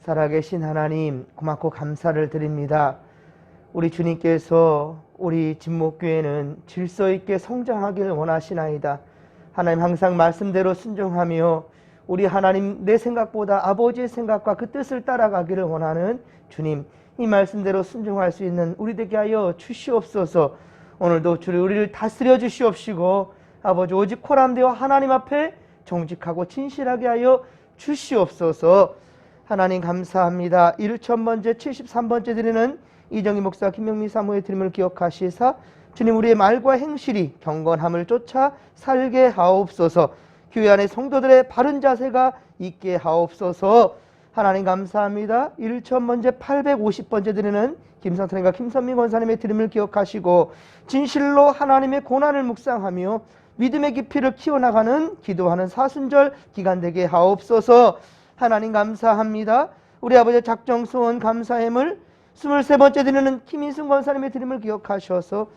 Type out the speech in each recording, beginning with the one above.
살아계신 하나님, 고맙고 감사를 드립니다. 우리 주님께서 우리 진목교회는 질서 있게 성장하기를 원하시나이다. 하나님, 항상 말씀대로 순종하며 우리 하나님, 내 생각보다 아버지의 생각과 그 뜻을 따라가기를 원하는 주님, 이 말씀대로 순종할 수 있는 우리 되게 하여 주시옵소서. 오늘도 주를 우리를 다스려 주시옵시고 아버지, 오직 코람되어 하나님 앞에 정직하고 진실하게 하여 주시옵소서. 하나님 감사합니다. 1000번째 73번째 드리는 이정희 목사 김명미 사모의 드림을 기억하시사 주님, 우리의 말과 행실이 경건함을 쫓아 살게 하옵소서. 교회 안에 성도들의 바른 자세가 있게 하옵소서. 하나님 감사합니다. 1000번째 850번째 드리는 김성철과 김선민 권사님의 드림을 기억하시고 진실로 하나님의 고난을 묵상하며 믿음의 깊이를 키워나가는 기도하는 사순절 기간 되게 하옵소서. 하나님 감사합니다. 우리 아버지 작정소원 감사함을 23번째 드리는 김인순 권사님의 드림을 기억하셔서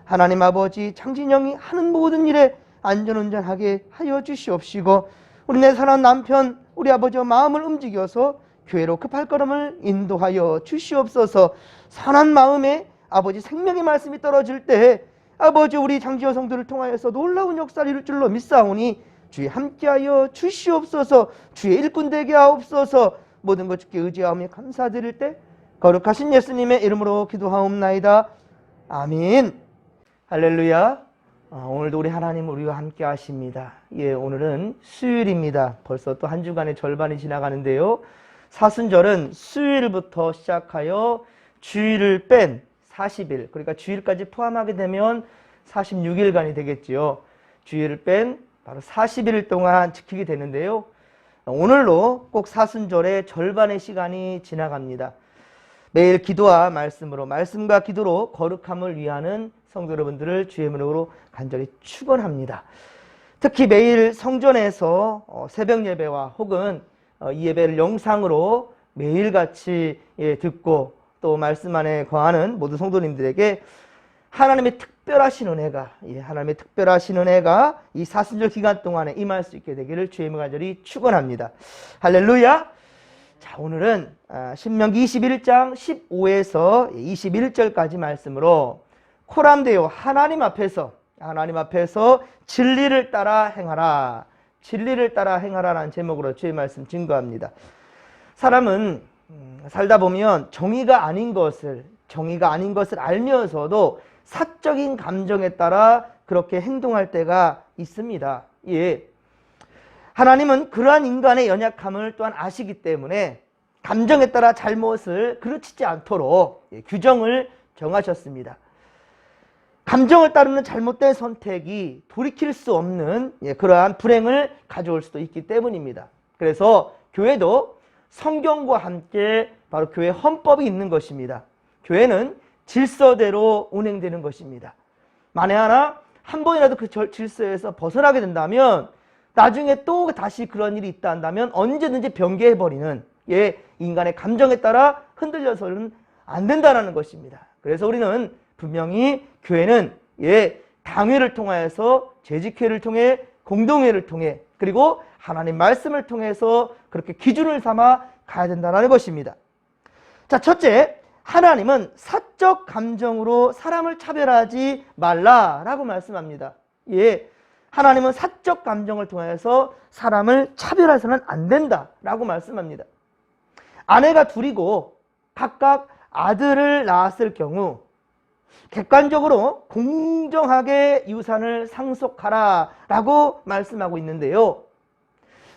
하나님 아버지 창진영이 하는 모든 일에 안전운전하게 하여 주시옵시고 우리 내 사랑하는 남편 우리 아버지와 마음을 움직여서 교회로 그 발걸음을 인도하여 주시옵소서. 선한 마음에 아버지 생명의 말씀이 떨어질 때 아버지, 우리 장지호 성도를 통하여서 놀라운 역사를 이룰 줄로 믿사오니 주의 함께하여 주시옵소서. 주의 일꾼 되게 하옵소서. 모든 것 주께 의지하며 감사드릴 때 거룩하신 예수님의 이름으로 기도하옵나이다. 아멘. 할렐루야. 오늘도 우리 하나님 우리와 함께 하십니다. 예, 오늘은 수요일입니다. 벌써 또 한 주간의 절반이 지나가는데요. 사순절은 수요일부터 시작하여 주일을 뺀 40일, 그러니까 주일까지 포함하게 되면 46일간이 되겠지요. 주일을 뺀 바로 40일 동안 지키게 되는데요. 오늘로 꼭 사순절의 절반의 시간이 지나갑니다. 매일 기도와 말씀으로, 말씀과 기도로 거룩함을 위하는 성도 여러분들을 주의 이름으로 간절히 축원합니다. 특히 매일 성전에서 새벽 예배와 혹은 이 예배를 영상으로 매일같이 듣고 또 말씀 안에 거하는 모든 성도님들에게 하나님의 특별하신 은혜가, 하나님의 특별하신 은혜가 이 사순절 기간 동안에 임할 수 있게 되기를 주의 이름으로 간절히 축원합니다. 할렐루야. 자, 오늘은 신명기 21장 15에서 21절까지 말씀으로 코람되어 하나님 앞에서 진리를 따라 행하라, 진리를 따라 행하라라는 제목으로 주의 말씀 증거합니다. 사람은 살다 보면 정의가 아닌 것을 알면서도 사적인 감정에 따라 그렇게 행동할 때가 있습니다. 예. 하나님은 그러한 인간의 연약함을 또한 아시기 때문에 감정에 따라 잘못을 그르치지 않도록 규정을 정하셨습니다. 감정을 따르는 잘못된 선택이 돌이킬 수 없는 그러한 불행을 가져올 수도 있기 때문입니다. 그래서 교회도 성경과 함께 바로 교회 헌법이 있는 것입니다. 교회는 질서대로 운행되는 것입니다. 만에 하나 한 번이라도 그 질서에서 벗어나게 된다면 나중에 또 다시 그런 일이 있다 한다면 언제든지 변개해버리는 인간의 감정에 따라 흔들려서는 안 된다는 것입니다. 그래서 우리는 분명히 교회는 당회를 통하여서 재직회를 통해 공동회를 통해 그리고 하나님 말씀을 통해서 그렇게 기준을 삼아 가야 된다는 것입니다. 자, 첫째, 하나님은 사적 감정으로 사람을 차별하지 말라라고 말씀합니다. 하나님은 사적 감정을 통해서 사람을 차별해서는 안 된다라고 말씀합니다. 아내가 둘이고 각각 아들을 낳았을 경우 객관적으로 공정하게 유산을 상속하라라고 말씀하고 있는데요.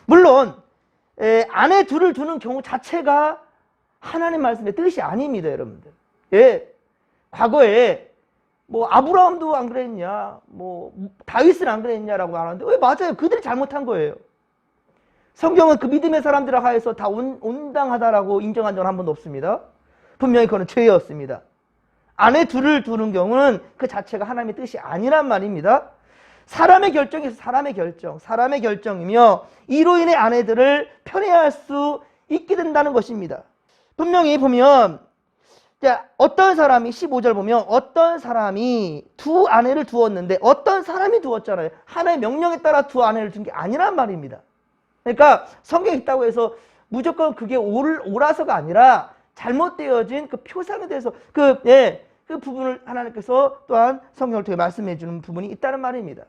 물론 아내 둘을 두는 경우 자체가 하나님 말씀의 뜻이 아닙니다, 여러분들. 과거에 아브라함도 안 그랬냐, 다윗은 안 그랬냐라고 하는데 왜 맞아요? 그들이 잘못한 거예요. 성경은 그 믿음의 사람들을 하여서 다 온당하다라고 인정한 적은 한 번도 없습니다. 분명히 그건 죄였습니다. 아내 둘을 두는 경우는 그 자체가 하나님의 뜻이 아니란 말입니다. 사람의 결정에서 사람의 결정이며 이로 인해 아내들을 편애할 수 있게 된다는 것입니다. 분명히 보면 어떤 사람이 15절 보면 어떤 사람이 두 아내를 두었는데 어떤 사람이 두었잖아요. 하나의 명령에 따라 두 아내를 둔 게 아니란 말입니다. 그러니까 성경에 있다고 해서 무조건 그게 옳아서가 아니라 잘못되어진 그 표상에 대해서 그 부분을 하나님께서 또한 성경을 통해 말씀해 주는 부분이 있다는 말입니다.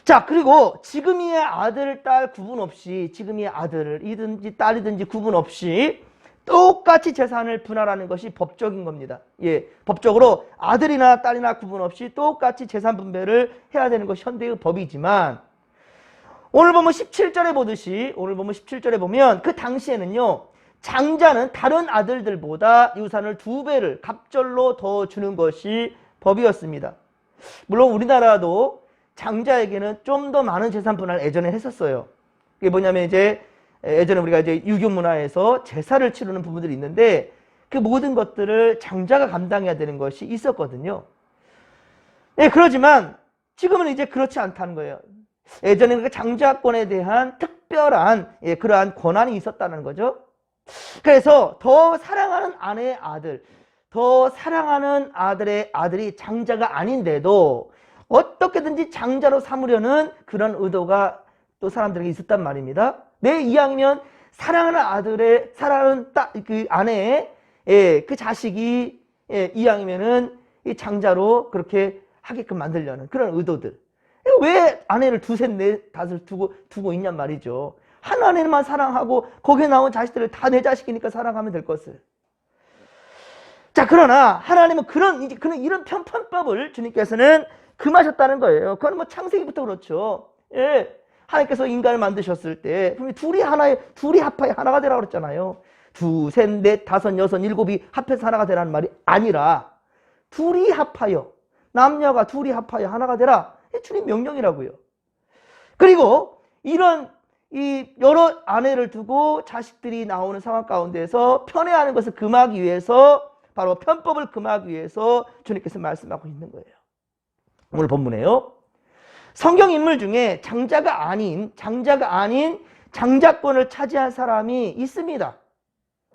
자, 그리고 지금의 아들, 딸 구분 없이, 지금의 아들이든지 딸이든지 구분 없이 똑같이 재산을 분할하는 것이 법적인 겁니다. 법적으로 아들이나 딸이나 구분 없이 똑같이 재산 분배를 해야 되는 것이 현대의 법이지만, 오늘 보면 17절에 보듯이, 오늘 보면 17절에 보면 그 당시에는요, 장자는 다른 아들들보다 유산을 2배를 갑절로 더 주는 것이 법이었습니다. 물론 우리나라도 장자에게는 좀 더 많은 재산 분할을 예전에 했었어요. 그게 뭐냐면 이제 예전에 우리가 이제 유교 문화에서 제사를 치르는 부분들이 있는데 그 모든 것들을 장자가 감당해야 되는 것이 있었거든요. 그러지만 지금은 이제 그렇지 않다는 거예요. 예전에는 그 장자권에 대한 특별한 그러한 권한이 있었다는 거죠. 그래서 더 사랑하는 아내의 아들, 더 사랑하는 아들의 아들이 장자가 아닌데도 어떻게든지 장자로 삼으려는 그런 의도가 또 사람들에게 있었단 말입니다. 내 이왕이면 사랑하는 아들의, 사랑하는 그 아내의 그 자식이 이왕이면은 이 장자로 그렇게 하게끔 만들려는 그런 의도들. 왜 아내를 두셋 넷 다섯 두고 있냔 말이죠. 한 아내만 사랑하고 거기에 나온 자식들을 다 내 자식이니까 사랑하면 될 것을. 자, 그러나 하나님은 이런 편법을 주님께서는 금하셨다는 거예요. 그건 뭐 창세기부터 그렇죠. 하나님께서 인간을 만드셨을 때 둘이 합하여 하나가 되라고 그랬잖아요. 둘, 셋, 넷, 다섯, 여섯, 일곱이 합해서 하나가 되라는 말이 아니라 둘이 합하여, 남녀가 둘이 합하여 하나가 되라. 주님 명령이라고요. 그리고 이 여러 아내를 두고 자식들이 나오는 상황 가운데서 편애하는 것을 금하기 위해서, 바로 편법을 금하기 위해서 주님께서 말씀하고 있는 거예요. 오늘 본문에요. 성경 인물 중에 장자가 아닌 장자권을 차지한 사람이 있습니다.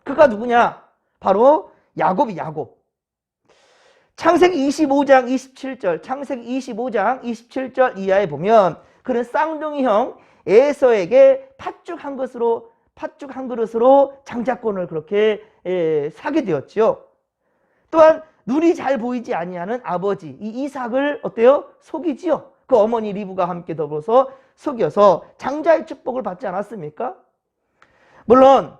그가 누구냐? 바로 야곱. 창세기 25장 27절, 창세기 25장 27절 이하에 보면 그는 쌍둥이 형 에서에게 팥죽 한 그릇으로 장자권을 그렇게 사게 되었지요. 또한 눈이 잘 보이지 아니하는 아버지 이 이삭을 어때요? 속이지요. 그 어머니 리브가 함께 더불어서 속여서 장자의 축복을 받지 않았습니까? 물론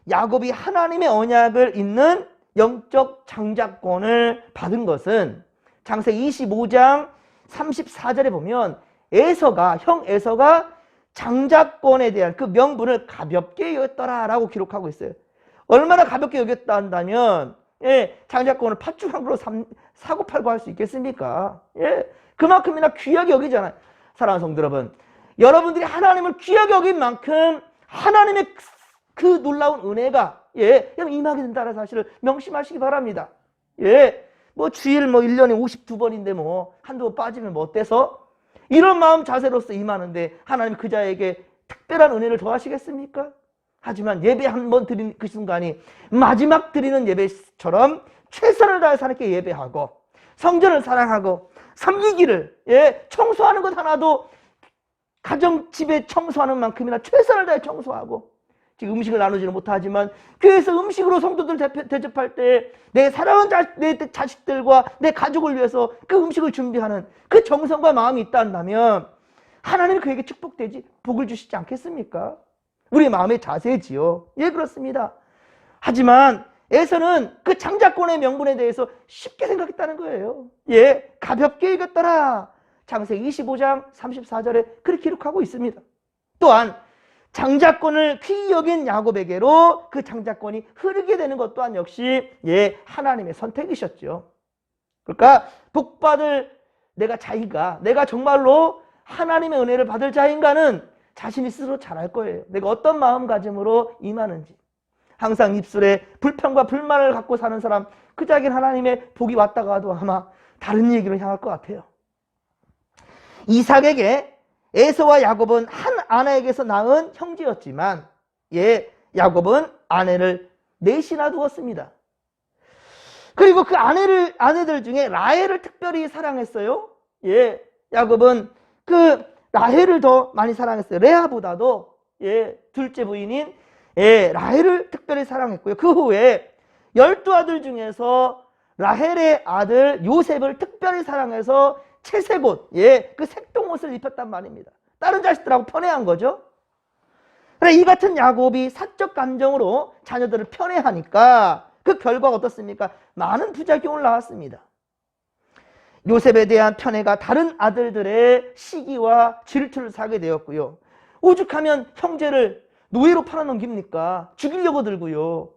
야곱이 하나님의 언약을 잇는 영적 장자권을 받은 것은 창세기 25장 34절에 보면 형 에서가 장자권에 대한 그 명분을 가볍게 여겼더라라고 기록하고 있어요. 얼마나 가볍게 여겼다 한다면 장자권을 팥죽 한 그릇 사고 팔고 할 수 있겠습니까? 그만큼이나 귀하게 여기잖아요. 사랑하는 성도 여러분, 여러분들이 하나님을 귀하게 여긴 만큼 하나님의 그 놀라운 은혜가 임하게 된다는 사실을 명심하시기 바랍니다. 뭐 주일 1년에 52번인데 한두 번 빠지면 어때서? 이런 마음 자세로서 임하는데 하나님 그 자에게 특별한 은혜를 더하시겠습니까? 하지만 예배 한 번 드리는 그 순간이 마지막 드리는 예배처럼 최선을 다해 하나님께 예배하고 성전을 사랑하고 섬기기를 청소하는 것 하나도 가정집에 청소하는 만큼이나 최선을 다해 청소하고, 지금 음식을 나누지는 못하지만 교회에서 음식으로 성도들 대접할 때 내 사랑하는 내 자식들과 내 가족을 위해서 그 음식을 준비하는 그 정성과 마음이 있다면 하나님이 그에게 축복되지 복을 주시지 않겠습니까? 우리의 마음의 자세지요. 그렇습니다. 하지만 에서는 그 장자권의 명분에 대해서 쉽게 생각했다는 거예요. 가볍게 여겼더라. 창세기 25장 34절에 그렇게 기록하고 있습니다. 또한 장자권을 귀히 여긴 야곱에게로 그 장자권이 흐르게 되는 것 또한 역시 하나님의 선택이셨죠. 그러니까 복받을 내가 정말로 하나님의 은혜를 받을 자인가는 자신이 스스로 잘 알 거예요. 내가 어떤 마음가짐으로 임하는지. 항상 입술에 불평과 불만을 갖고 사는 사람, 그 자에겐 하나님의 복이 왔다가도 아마 다른 얘기로 향할 것 같아요. 이삭에게 에서와 야곱은 한 아내에게서 낳은 형제였지만 야곱은 아내를 넷이나 두었습니다. 그리고 그 아내들 중에 라헬을 특별히 사랑했어요. 야곱은 그 라헬을 더 많이 사랑했어요. 레아보다도 예, 둘째 부인인 예, 라헬을 특별히 사랑했고요. 그 후에 12아들 중에서 라헬의 아들 요셉을 특별히 사랑해서 채색옷, 예, 그 색동옷을 입혔단 말입니다. 다른 자식들하고 편애한 거죠. 그래, 이 같은 야곱이 사적 감정으로 자녀들을 편애하니까 그 결과가 어떻습니까? 많은 부작용을 낳았습니다. 요셉에 대한 편애가 다른 아들들의 시기와 질투를 사게 되었고요. 오죽하면 형제를 노예로 팔아넘깁니까? 죽이려고 들고요.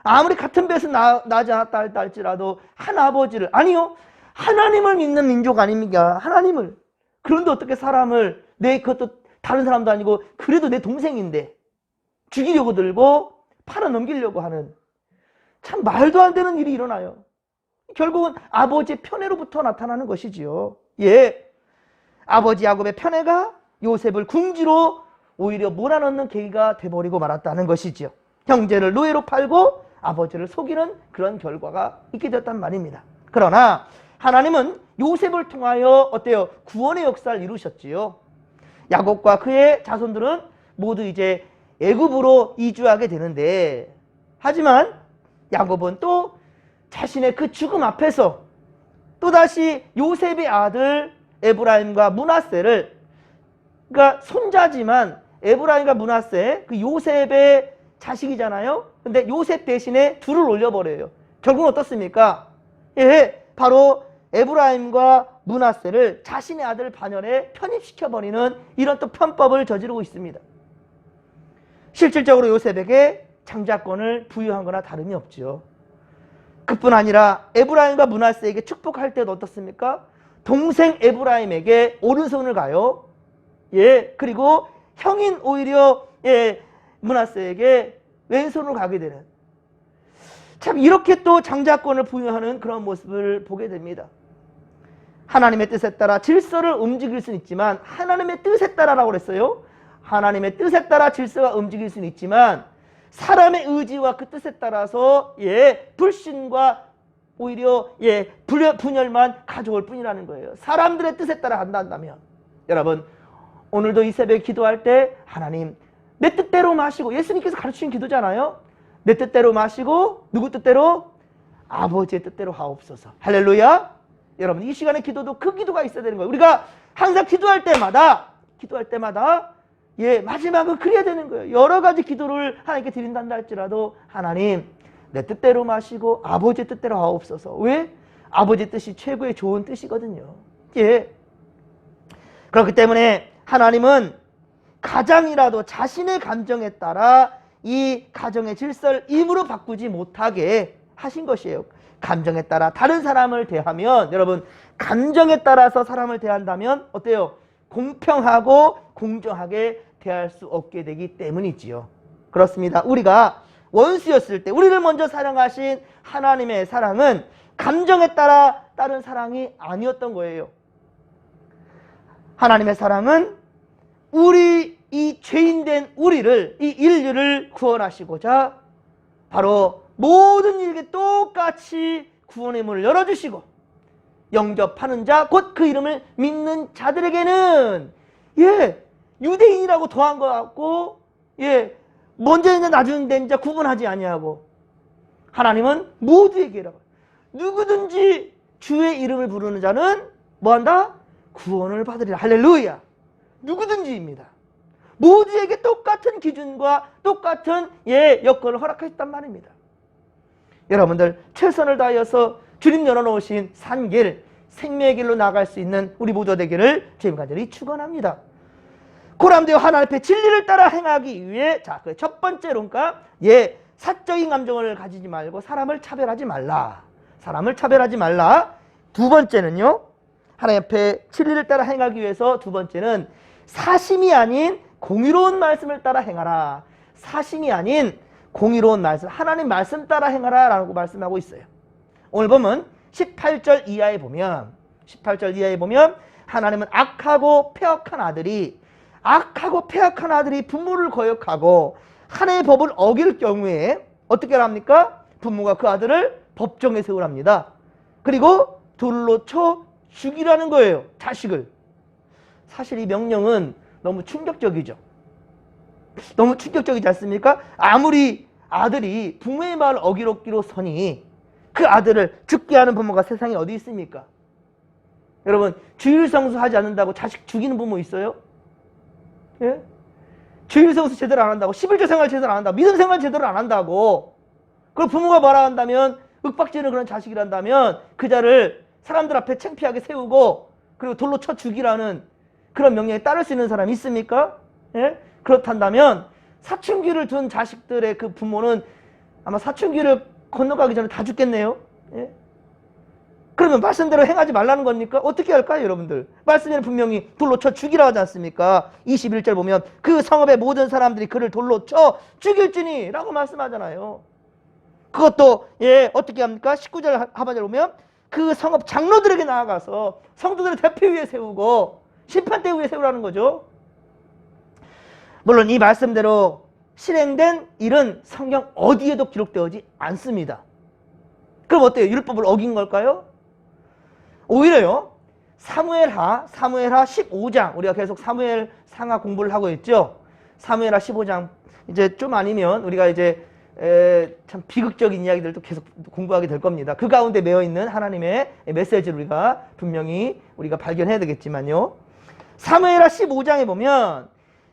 아무리 같은 배에서 나지 않았다 할지라도 한 아버지를, 아니요, 하나님을 믿는 민족 아닙니까? 하나님을. 그런데 어떻게 사람을, 그것도 다른 사람도 아니고 그래도 내 동생인데 죽이려고 들고 팔아넘기려고 하는, 참 말도 안 되는 일이 일어나요. 결국은 아버지의 편애로부터 나타나는 것이지요. 예, 아버지 야곱의 편애가 요셉을 궁지로 오히려 몰아넣는 계기가 돼버리고 말았다는 것이지요. 형제를 노예로 팔고 아버지를 속이는 그런 결과가 있게 되었단 말입니다. 그러나 하나님은 요셉을 통하여 어때요? 구원의 역사를 이루셨지요. 야곱과 그의 자손들은 모두 이제 애굽으로 이주하게 되는데, 하지만 야곱은 또 자신의 그 죽음 앞에서 또다시 요셉의 아들 에브라임과 므낫세를, 그러니까 손자지만 에브라임과 므낫세, 그 요셉의 자식이잖아요. 근데 요셉 대신에 둘을 올려버려요. 결국은 어떻습니까? 예, 바로 에브라임과 므낫세를 자신의 아들 반열에 편입시켜버리는 이런 또 편법을 저지르고 있습니다. 실질적으로 요셉에게 장자권을 부여한 거나 다름이 없죠. 그뿐 아니라 에브라임과 므낫세에게 축복할 때도 어떻습니까? 동생 에브라임에게 오른손을 가요. 예, 그리고 형인 오히려 예, 므낫세에게 왼손으로 가게 되는, 참 이렇게 또 장자권을 부여하는 그런 모습을 보게 됩니다. 하나님의 뜻에 따라 질서를 움직일 수는 있지만, 하나님의 뜻에 따라라고 그랬어요. 하나님의 뜻에 따라 질서가 움직일 수는 있지만 사람의 의지와 그 뜻에 따라서 예, 불신과 오히려 예, 분열만 가져올 뿐이라는 거예요. 사람들의 뜻에 따라 한다면, 여러분 오늘도 이 새벽에 기도할 때 하나님 내 뜻대로 마시고, 예수님께서 가르치신 기도잖아요. 내 뜻대로 마시고 누구 뜻대로? 아버지의 뜻대로 하옵소서. 할렐루야. 여러분 이 시간의 기도도 그 기도가 있어야 되는 거예요. 우리가 항상 기도할 때마다 예, 마지막은 그래야 되는 거예요. 여러 가지 기도를 하나님께 드린다 할지라도 하나님 내 뜻대로 마시고 아버지의 뜻대로 하옵소서. 왜? 아버지의 뜻이 최고의 좋은 뜻이거든요. 예. 그렇기 때문에 하나님은 가장이라도 자신의 감정에 따라 이 가정의 질서를 임으로 바꾸지 못하게 하신 것이에요. 감정에 따라 다른 사람을 대하면, 여러분 감정에 따라서 사람을 대한다면 어때요? 공평하고 공정하게 대할 수 없게 되기 때문이지요. 그렇습니다. 우리가 원수였을 때 우리를 먼저 사랑하신 하나님의 사랑은 감정에 따라 다른 사랑이 아니었던 거예요. 하나님의 사랑은 우리 이 죄인된 우리를, 이 인류를 구원하시고자 바로 모든 이에게 똑같이 구원의 문을 열어주시고, 영접하는 자 곧 그 이름을 믿는 자들에게는 예, 유대인이라고 더한 것 같고 예, 먼저 있는 나중 된 자 구분하지 아니하고, 하나님은 모두에게라고, 누구든지 주의 이름을 부르는 자는 뭐한다? 구원을 받으리라. 할렐루야. 누구든지입니다. 모두에게 똑같은 기준과 똑같은 예, 여건을 허락하셨단 말입니다. 여러분들 최선을 다하여서 주님 열어놓으신 산길, 생명의 길로 나갈 수 있는 우리 모두 되기를 주님 간절히 축원합니다. 고람되어 하나님 앞에 진리를 따라 행하기 위해, 자, 그 첫 번째로니까 예, 사적인 감정을 가지지 말고 사람을 차별하지 말라. 사람을 차별하지 말라. 두 번째는요, 하나님 앞에 진리를 따라 행하기 위해서 두 번째는 사심이 아닌 공의로운 말씀을 따라 행하라. 사심이 아닌 공의로운 말씀, 하나님 말씀 따라 행하라 라고 말씀하고 있어요. 오늘 보면 18절 이하에 보면 하나님은 악하고 폐역한 아들이 부모를 거역하고 하나님의 법을 어길 경우에 어떻게 합니까? 부모가 그 아들을 법정에 세우랍니다. 그리고 돌로 쳐 죽이라는 거예요. 자식을. 사실 이 명령은 너무 충격적이죠. 너무 충격적이지 않습니까? 아무리 아들이 부모의 말을 어기로기로 서니 그 아들을 죽게 하는 부모가 세상에 어디 있습니까? 여러분, 주일성수 하지 않는다고 자식 죽이는 부모 있어요? 예? 주일성수 제대로 안 한다고, 11조 생활 제대로 안 한다고, 믿음 생활 제대로 안 한다고, 그리고 부모가 뭐라 한다면, 윽박지르는 그런 자식이란다면 그 자를 사람들 앞에 창피하게 세우고 그리고 돌로 쳐 죽이라는 그런 명령에 따를 수 있는 사람이 있습니까? 예? 그렇단다면 사춘기를 둔 자식들의 그 부모는 아마 사춘기를 건너가기 전에 다 죽겠네요. 예? 그러면 말씀대로 행하지 말라는 겁니까? 어떻게 할까요, 여러분들? 말씀에는 분명히 돌로 쳐 죽이라 하지 않습니까? 21절 보면 그 성읍의 모든 사람들이 그를 돌로 쳐 죽일지니 라고 말씀하잖아요. 그것도 어떻게 합니까? 19절 하반절 보면 그 성읍 장로들에게 나아가서 성도들의 대표 위에 세우고 심판대 위에 세우라는 거죠. 물론 이 말씀대로 실행된 일은 성경 어디에도 기록되지 않습니다. 그럼 어때요? 율법을 어긴 걸까요? 오히려요. 사무엘하 15장, 우리가 계속 사무엘 상하 공부를 하고 있죠. 사무엘하 15장 이제 좀 아니면 우리가 이제 참 비극적인 이야기들도 계속 공부하게 될 겁니다. 그 가운데 매여 있는 하나님의 메시지를 우리가 발견해야 되겠지만요. 사무엘하 15장에 보면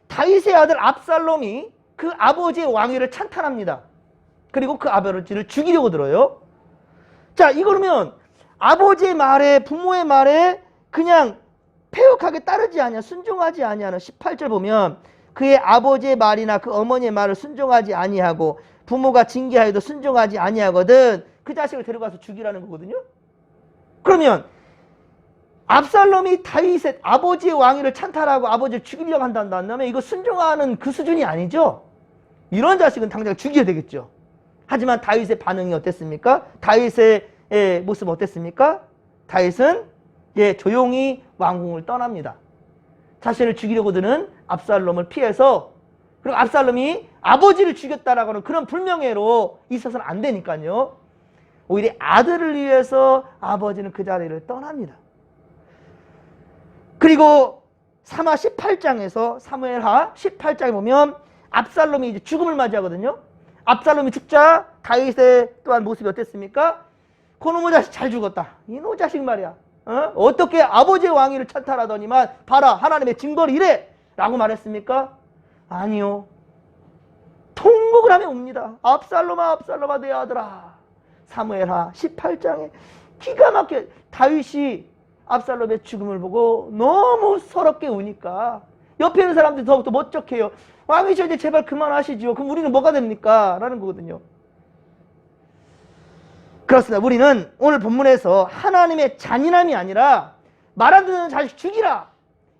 다윗의 아들 압살롬이 그 아버지의 왕위를 찬탄합니다. 그리고 그 아버지를 죽이려고 들어요. 자, 이거면 아버지의 말에, 부모의 말에 그냥 패역하게 따르지 아니하, 순종하지 아니하는 18절 보면 그의 아버지의 말이나 그 어머니의 말을 순종하지 아니하고 부모가 징계하여도 순종하지 아니하거든 그 자식을 데려가서 죽이라는 거거든요. 그러면 압살롬이 다윗의 아버지의 왕위를 찬탈하고 아버지를 죽이려고 한다면 이거 순종하는 그 수준이 아니죠. 이런 자식은 당장 죽여야 되겠죠. 하지만 다윗의 반응이 어땠습니까? 다윗의 모습 어땠습니까? 다윗은 조용히 왕궁을 떠납니다. 자신을 죽이려고 드는 압살롬을 피해서, 그리고 압살롬이 아버지를 죽였다라고 하는 그런 불명예로 있어서는 안 되니까요. 오히려 아들을 위해서 아버지는 그 자리를 떠납니다. 그리고 사마 18장에서 사무엘하 18장에 보면 압살롬이 이제 죽음을 맞이하거든요. 압살롬이 죽자 다윗의 또한 모습이 어땠습니까? 그놈의 자식 잘 죽었다. 이놈의 자식 말이야. 어떻게 아버지의 왕위를 찬탈하더니만 봐라 하나님의 증거를 이래 라고 말했습니까? 아니요. 통곡을 하며 웁니다. 압살롬아 압살롬아 내 아들아. 사무엘하 18장에 기가 막혀 다윗이 압살롬의 죽음을 보고 너무 서럽게 우니까 옆에 있는 사람들이 더욱더 멋쩍해요. 왕이셔 이제 제발 그만하시지요. 그럼 우리는 뭐가 됩니까? 라는 거거든요. 그렇습니다. 우리는 오늘 본문에서 하나님의 잔인함이 아니라 말 안 듣는 자식 죽이라,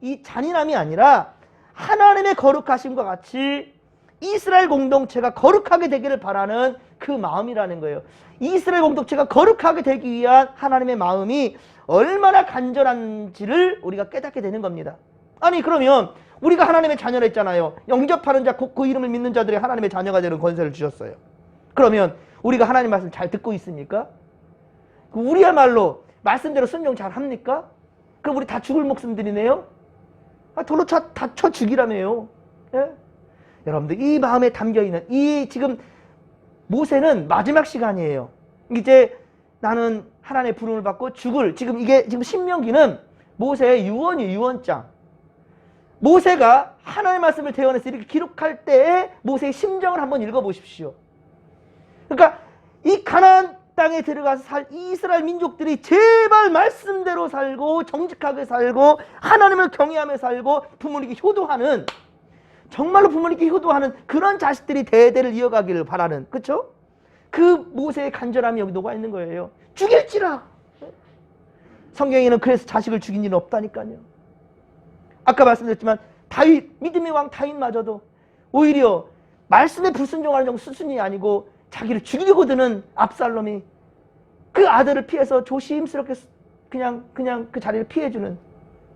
이 잔인함이 아니라 하나님의 거룩하심과 같이 이스라엘 공동체가 거룩하게 되기를 바라는 그 마음이라는 거예요. 이스라엘 공동체가 거룩하게 되기 위한 하나님의 마음이 얼마나 간절한지를 우리가 깨닫게 되는 겁니다. 아니 그러면 우리가 하나님의 자녀라 했잖아요. 영접하는 자, 곧 그 이름을 믿는 자들이 하나님의 자녀가 되는 권세를 주셨어요. 그러면 우리가 하나님 말씀 잘 듣고 있습니까? 우리야말로 말씀대로 순종 잘 합니까? 그럼 우리 다 죽을 목숨들이네요? 돌로 다 쳐 죽이라며요. 예? 여러분들 이 마음에 담겨있는 이 지금 모세는 마지막 시간이에요. 이제 나는 하나님의 부름을 받고 죽을, 지금 이게 지금 신명기는 모세의 유언이에요. 유언장. 모세가 하나님의 말씀을 대언해서 이렇게 기록할 때에 모세의 심정을 한번 읽어보십시오. 그러니까 이 가나안 땅에 들어가서 살 이스라엘 민족들이 제발 말씀대로 살고 정직하게 살고 하나님을 경외하며 살고 부모님께 효도하는, 정말로 부모님께 효도하는 그런 자식들이 대대를 이어가기를 바라는, 그렇죠? 그 모세의 간절함이 여기 녹아있는 거예요. 죽일지라. 성경에는 그래서 자식을 죽인 일은 없다니까요. 아까 말씀드렸지만 다윗, 믿음의 왕 다윗마저도 오히려 말씀에 불순종하는 정도 수순이 아니고 자기를 죽이려고 드는 압살롬이 그 아들을 피해서 조심스럽게 그냥 그 자리를 피해주는,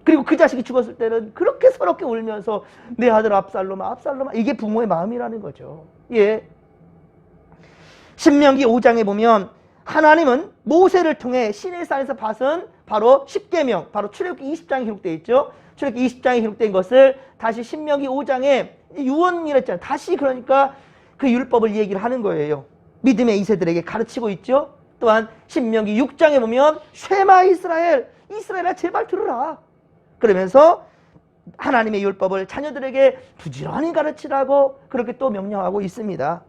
그리고 그 자식이 죽었을 때는 그렇게 서럽게 울면서 내 아들 압살롬아 압살롬아, 이게 부모의 마음이라는 거죠. 예. 신명기 5장에 보면 하나님은 모세를 통해 시내산에서 밭은 바로 10계명, 바로 출애굽기 20장에 기록되어 있죠. 출애굽기 20장에 기록된 것을 다시 신명기 5장에 유언이랬잖아요. 다시 그러니까 그 율법을 얘기를 하는 거예요. 믿음의 2세들에게 가르치고 있죠. 또한 신명기 6장에 보면 쉐마 이스라엘, 이스라엘아 제발 들으라. 그러면서 하나님의 율법을 자녀들에게 부지런히 가르치라고 그렇게 또 명령하고 있습니다.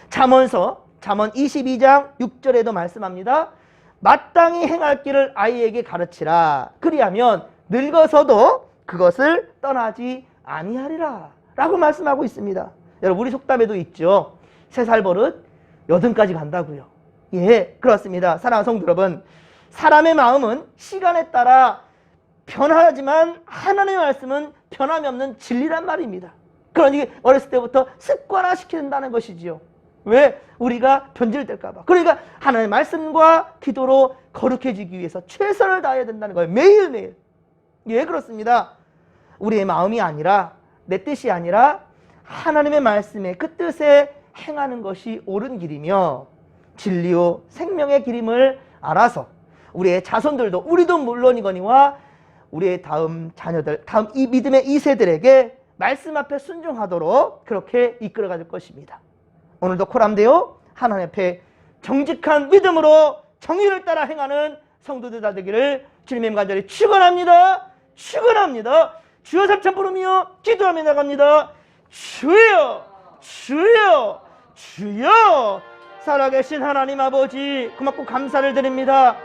잠언 22장 6절에도 말씀합니다. 마땅히 행할 길을 아이에게 가르치라. 그리하면 늙어서도 그것을 떠나지 아니하리라 라고 말씀하고 있습니다. 여러분, 우리 속담에도 있죠. 3살 버릇 80까지 간다고요. 예, 그렇습니다. 사랑하는 성도 여러분, 사람의 마음은 시간에 따라 변하지만 하나님의 말씀은 변함이 없는 진리란 말입니다. 그러니 어렸을 때부터 습관화시킨다는 것이지요. 왜? 우리가 변질될까 봐. 그러니까 하나님의 말씀과 기도로 거룩해지기 위해서 최선을 다해야 된다는 거예요. 매일매일. 예, 그렇습니다. 우리의 마음이 아니라, 내 뜻이 아니라 하나님의 말씀에 그 뜻에 행하는 것이 옳은 길이며 진리요 생명의 길임을 알아서 우리의 자손들도, 우리도 물론이거니와 우리의 다음 자녀들, 다음 이 믿음의 2세들에게 말씀 앞에 순종하도록 그렇게 이끌어갈 것입니다. 오늘도 코람데오 하나님 앞에 정직한 믿음으로 정의를 따라 행하는 성도들 다 되기를 주님의 간절히 축원합니다. 축원합니다. 주여 삼천 부르며 기도하며 나갑니다. 주여, 주여, 주여. 살아계신 하나님 아버지, 고맙고 감사를 드립니다.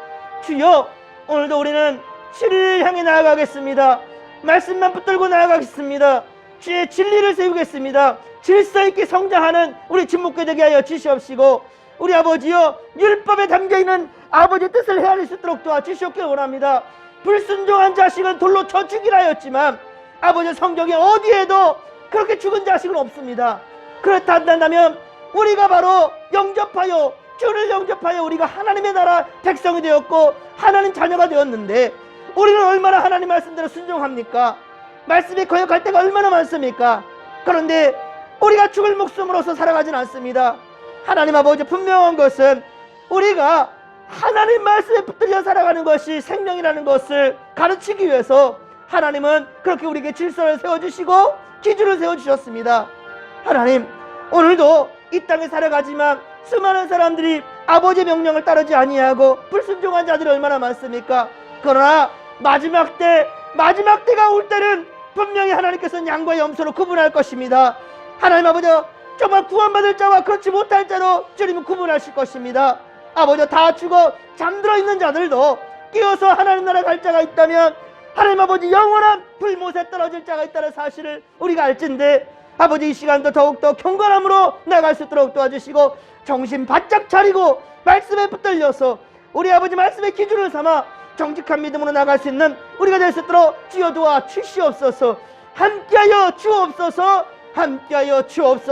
주여, 오늘도 우리는 진리를 향해 나아가겠습니다. 말씀만 붙들고 나아가겠습니다. 주의 진리를 세우겠습니다. 질서 있게 성장하는 우리 진목교 되게 하여 주시옵시고, 우리 아버지여, 율법에 담겨있는 아버지의 뜻을 헤아릴 수 있도록 도와주시옵기를 원합니다. 불순종한 자식은 돌로 쳐 죽이라 하였지만 아버지 성경에 어디에도 그렇게 죽은 자식은 없습니다. 그렇다 한다면 우리가 바로 영접하여, 주를 영접하여 우리가 하나님의 나라 백성이 되었고 하나님 자녀가 되었는데, 우리는 얼마나 하나님 말씀대로 순종합니까? 말씀에 거역할 때가 얼마나 많습니까? 그런데 우리가 죽을 목숨으로서 살아가진 않습니다. 하나님 아버지, 분명한 것은 우리가 하나님 말씀에 붙들려 살아가는 것이 생명이라는 것을 가르치기 위해서 하나님은 그렇게 우리에게 질서를 세워주시고 기준을 세워주셨습니다. 하나님, 오늘도 이 땅에 살아가지만 수많은 사람들이 아버지의 명령을 따르지 아니하고 불순종한 자들이 얼마나 많습니까? 그러나 마지막 때가 올 때는 분명히 하나님께서는 양과 염소로 구분할 것입니다. 하나님 아버지, 정말 구원받을 자와 그렇지 못할 자로 주님은 구분하실 것입니다. 아버지, 다 죽어 잠들어 있는 자들도 깨어서 하나님 나라 갈 자가 있다면, 하나님 아버지 영원한 불못에 떨어질 자가 있다는 사실을 우리가 알진데, 아버지 이 시간도 더욱더 경건함으로 나갈 수 있도록 도와주시고 정신 바짝 차리고 말씀에 붙들려서 우리 아버지 말씀의 기준을 삼아 정직한 믿음으로 나갈 수 있는 우리가 될 수 있도록 주여 도와 주시옵소서. 함께하여 주옵소서. 함께하여 주옵소서.